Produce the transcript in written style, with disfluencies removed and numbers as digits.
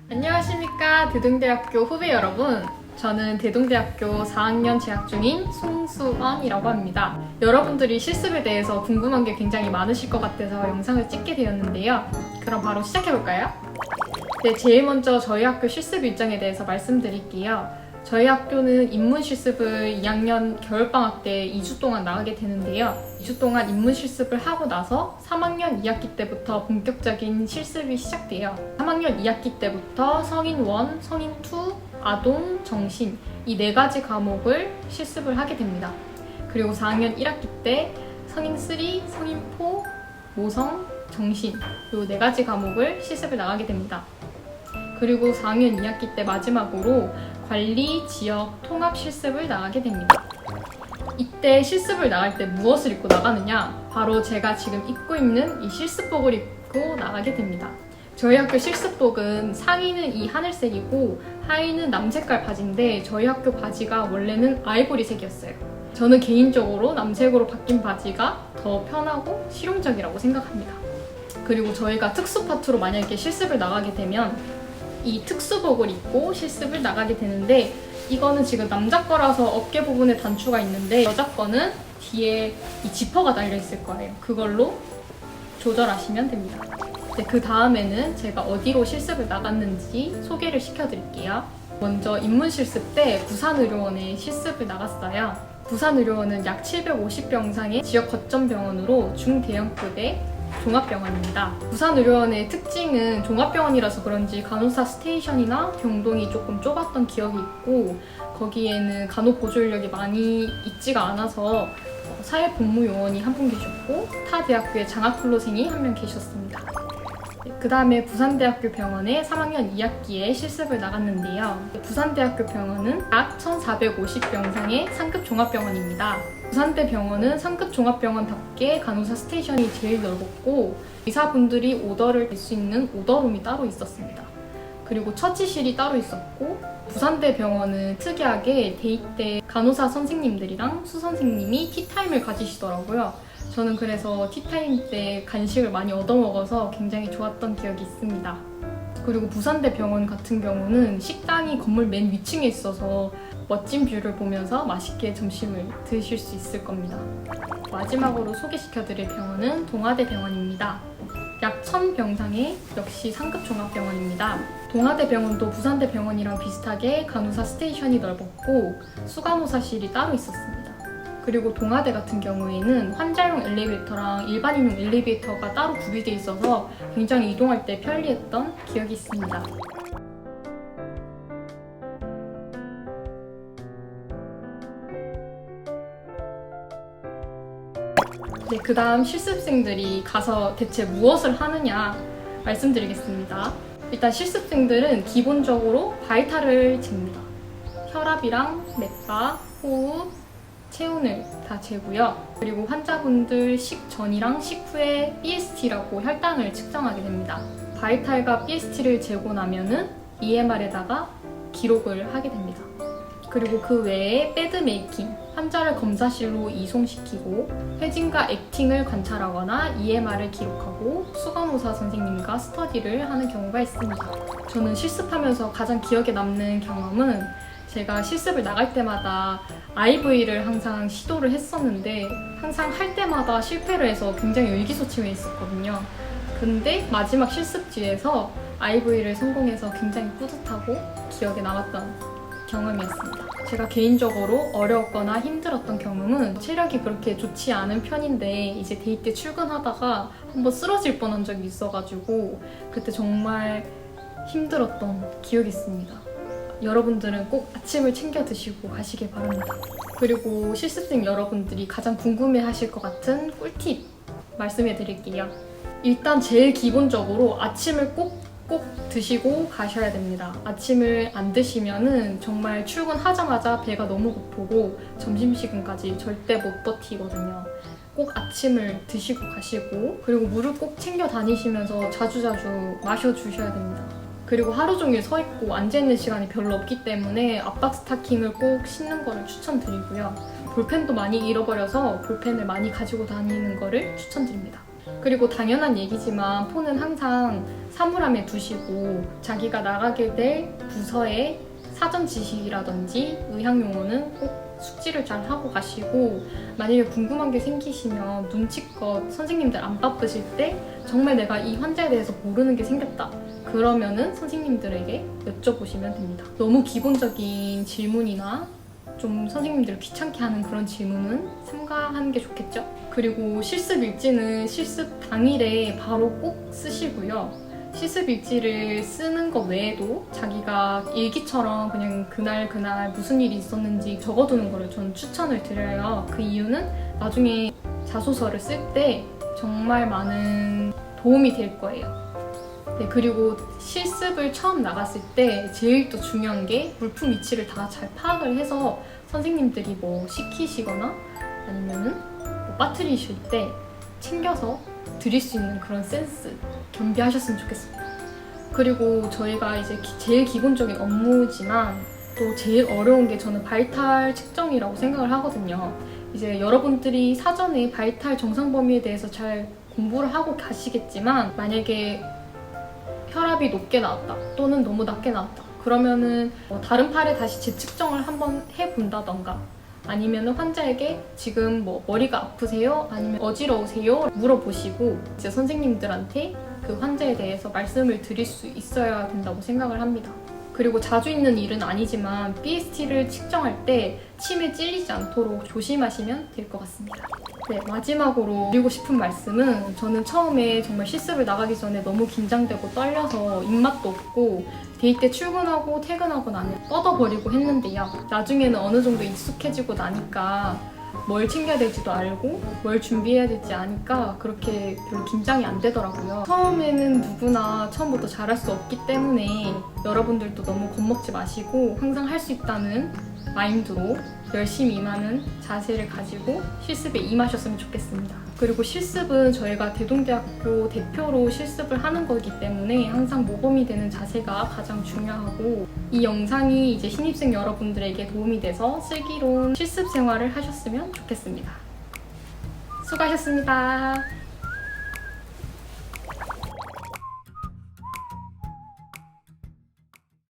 안녕하십니까 대동대학교 후배 여러분. 저는 대동대학교 4학년 재학 중인 송수언이라고 합니다. 여러분들이 실습에 대해서 궁금한 게 굉장히 많으실 것 같아서 영상을 찍게 되었는데요. 그럼 바로 시작해볼까요? 네, 제일 먼저 저희 학교 실습 일정에 대해서 말씀드릴게요. 저희 학교는 인문 실습을 2학년 겨울방학 때 2주 동안 나가게 되는데요. 2주 동안 인문 실습을 하고 나서 3학년 2학기 때부터 본격적인 실습이 시작돼요. 3학년 2학기 때부터 성인 1, 성인 2, 아동, 정신 이 4가지 과목을 실습을 하게 됩니다. 그리고 4학년 1학기 때 성인 3, 성인 4, 모성, 정신 이 4가지 과목을 실습을 나가게 됩니다. 그리고 4학년 2학기 때 마지막으로 관리, 지역, 통합 실습을 나가게 됩니다. 이때 실습을 나갈 때 무엇을 입고 나가느냐? 바로 제가 지금 입고 있는 이 실습복을 입고 나가게 됩니다. 저희 학교 실습복은 상의는 이 하늘색이고 하의는 남색깔 바지인데 저희 학교 바지가 원래는 아이보리색이었어요. 저는 개인적으로 남색으로 바뀐 바지가 더 편하고 실용적이라고 생각합니다. 그리고 저희가 특수 파트로 만약에 실습을 나가게 되면 이 특수복을 입고 실습을 나가게 되는데 이거는 지금 남자 거라서 어깨 부분에 단추가 있는데 여자 거는 뒤에 이 지퍼가 달려 있을 거예요. 그걸로 조절하시면 됩니다. 네, 그 다음에는 제가 어디로 실습을 나갔는지 소개를 시켜드릴게요. 먼저 인문 실습 때 부산의료원에 실습을 나갔어요. 부산의료원은 약 750병상의 지역 거점 병원으로 중대형급의 종합병원입니다. 부산의료원의 특징은 종합병원이라서 그런지 간호사 스테이션이나 병동이 조금 좁았던 기억이 있고 거기에는 간호보조인력이 많이 있지가 않아서 사회복무요원이 한 분 계셨고 타 대학교의 장학근로생이 한 명 계셨습니다. 그 다음에 부산대학교 병원에 3학년 2학기에 실습을 나갔는데요. 부산대학교 병원은 약 1450병상의 상급 종합병원입니다. 부산대 병원은 상급 종합병원답게 간호사 스테이션이 제일 넓었고 의사분들이 오더를 낼 수 있는 오더룸이 따로 있었습니다. 그리고 처치실이 따로 있었고 부산대 병원은 특이하게 데이 때 간호사 선생님들이랑 수선생님이 티타임을 가지시더라고요. 저는 그래서 티타임 때 간식을 많이 얻어먹어서 굉장히 좋았던 기억이 있습니다. 그리고 부산대 병원 같은 경우는 식당이 건물 맨 위층에 있어서 멋진 뷰를 보면서 맛있게 점심을 드실 수 있을 겁니다. 마지막으로 소개시켜드릴 병원은 동아대 병원입니다. 약 1000병상의 역시 상급 종합병원입니다. 동아대 병원도 부산대 병원이랑 비슷하게 간호사 스테이션이 넓었고 수간호사실이 따로 있었습니다. 그리고 동아대 같은 경우에는 환자용 엘리베이터랑 일반인용 엘리베이터가 따로 구비되어 있어서 굉장히 이동할 때 편리했던 기억이 있습니다. 네, 그 다음 실습생들이 가서 대체 무엇을 하느냐 말씀드리겠습니다. 일단 실습생들은 기본적으로 바이탈을 잽니다. 혈압이랑 맥박, 호흡, 체온을 다 재고요. 그리고 환자분들 식전이랑 식후에 BST라고 혈당을 측정하게 됩니다. 바이탈과 BST를 재고 나면은 EMR에다가 기록을 하게 됩니다. 그리고 그 외에 배드 메이킹, 환자를 검사실로 이송시키고 회진과 액팅을 관찰하거나 EMR을 기록하고 수간호사 선생님과 스터디를 하는 경우가 있습니다. 저는 실습하면서 가장 기억에 남는 경험은 제가 실습을 나갈 때마다 IV를 항상 시도를 했었는데 항상 할 때마다 실패를 해서 굉장히 의기소침해 있었거든요. 근데 마지막 실습지에서 IV를 성공해서 굉장히 뿌듯하고 기억에 남았던 경험이었습니다. 제가 개인적으로 어려웠거나 힘들었던 경험은 체력이 그렇게 좋지 않은 편인데 이제 데이 때 출근하다가 한번 쓰러질 뻔한 적이 있어가지고 그때 정말 힘들었던 기억이 있습니다. 여러분들은 꼭 아침을 챙겨 드시고 가시길 바랍니다. 그리고 실습생 여러분들이 가장 궁금해하실 것 같은 꿀팁 말씀해 드릴게요. 일단 제일 기본적으로 아침을 꼭 드시고 가셔야 됩니다. 아침을 안 드시면은 정말 출근하자마자 배가 너무 고프고 점심시간까지 절대 못 버티거든요. 꼭 아침을 드시고 가시고 그리고 물을 꼭 챙겨 다니시면서 자주자주 마셔주셔야 됩니다. 그리고 하루 종일 서 있고 앉아있는 시간이 별로 없기 때문에 압박 스타킹을 꼭 신는 거를 추천드리고요. 볼펜도 많이 잃어버려서 볼펜을 많이 가지고 다니는 거를 추천드립니다. 그리고 당연한 얘기지만 폰은 항상 사물함에 두시고 자기가 나가게 될 부서의 사전 지식이라든지 의학용어는 꼭 숙지를 잘 하고 가시고, 만약에 궁금한 게 생기시면 눈치껏 선생님들 안 바쁘실 때 정말 내가 이 환자에 대해서 모르는 게 생겼다 그러면은 선생님들에게 여쭤보시면 됩니다. 너무 기본적인 질문이나 좀 선생님들을 귀찮게 하는 그런 질문은 삼가하는 게 좋겠죠. 그리고 실습 일지는 실습 당일에 바로 꼭 쓰시고요. 실습 일지를 쓰는 것 외에도 자기가 일기처럼 그냥 그날 무슨 일이 있었는지 적어두는 거를 저는 추천을 드려요. 그 이유는 나중에 자소서를 쓸 때 정말 많은 도움이 될 거예요. 네, 그리고 실습을 처음 나갔을 때 제일 또 중요한 게 물품 위치를 다 잘 파악을 해서 선생님들이 뭐 시키시거나 아니면은 뭐 빠뜨리실 때 챙겨서 드릴 수 있는 그런 센스 겸비하셨으면 좋겠습니다. 그리고 저희가 이제 제일 기본적인 업무지만 또 제일 어려운 게 저는 바이탈 측정이라고 생각을 하거든요. 이제 여러분들이 사전에 바이탈 정상 범위에 대해서 잘 공부를 하고 가시겠지만, 만약에 혈압이 높게 나왔다 또는 너무 낮게 나왔다 그러면은 다른 팔에 다시 재측정을 한번 해본다던가, 아니면 환자에게 지금 뭐 머리가 아프세요? 아니면 어지러우세요? 물어보시고 이제 선생님들한테 그 환자에 대해서 말씀을 드릴 수 있어야 된다고 생각을 합니다. 그리고 자주 있는 일은 아니지만 BST를 측정할 때 침에 찔리지 않도록 조심하시면 될 것 같습니다. 네, 마지막으로 드리고 싶은 말씀은, 저는 처음에 정말 실습을 나가기 전에 너무 긴장되고 떨려서 입맛도 없고 데이 때 출근하고 퇴근하고 나면 뻗어버리고 했는데요. 나중에는 어느 정도 익숙해지고 나니까 뭘 챙겨야 될지도 알고 뭘 준비해야 될지 아니까 그렇게 별로 긴장이 안 되더라고요. 처음에는 누구나 처음부터 잘할 수 없기 때문에 여러분들도 너무 겁먹지 마시고 항상 할 수 있다는 마인드로 열심히 임하는 자세를 가지고 실습에 임하셨으면 좋겠습니다. 그리고 실습은 저희가 대동대학교 대표로 실습을 하는 거기 때문에 항상 모범이 되는 자세가 가장 중요하고, 이 영상이 이제 신입생 여러분들에게 도움이 돼서 슬기로운 실습 생활을 하셨으면 좋겠습니다. 수고하셨습니다.